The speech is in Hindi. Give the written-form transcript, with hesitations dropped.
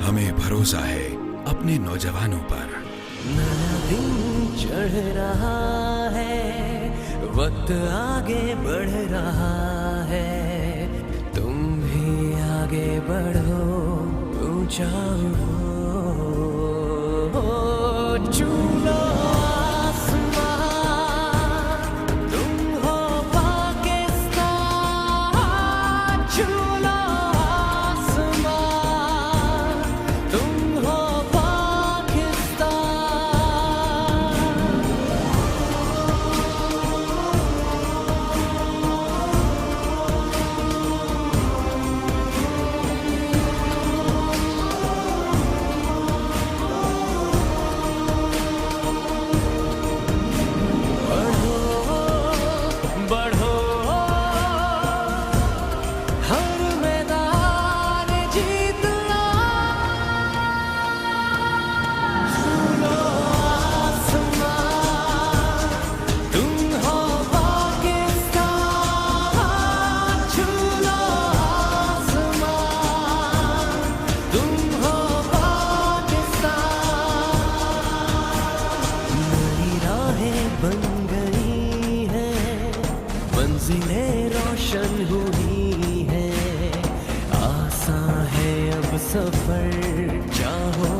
हमें भरोसा है अपने नौजवानों पर। नया दिन चढ़ रहा है, वक्त आगे बढ़ रहा है, तुम भी आगे बढ़ो, ऊंचा उड़ो, चूलो आसमां, तुम हो पाकिस्तान, चूलो आसमां, तुम हो बढ़ो, हर मैदान जीत लो, चूलो आसमां, तुम हो पाकिस्तान, चूलो आसमां, तुम हो पाकिस्तान। नई राहें बन गई हैं, मंजिलें रोशन हुई हैं, आसान है अब सफर, चाहो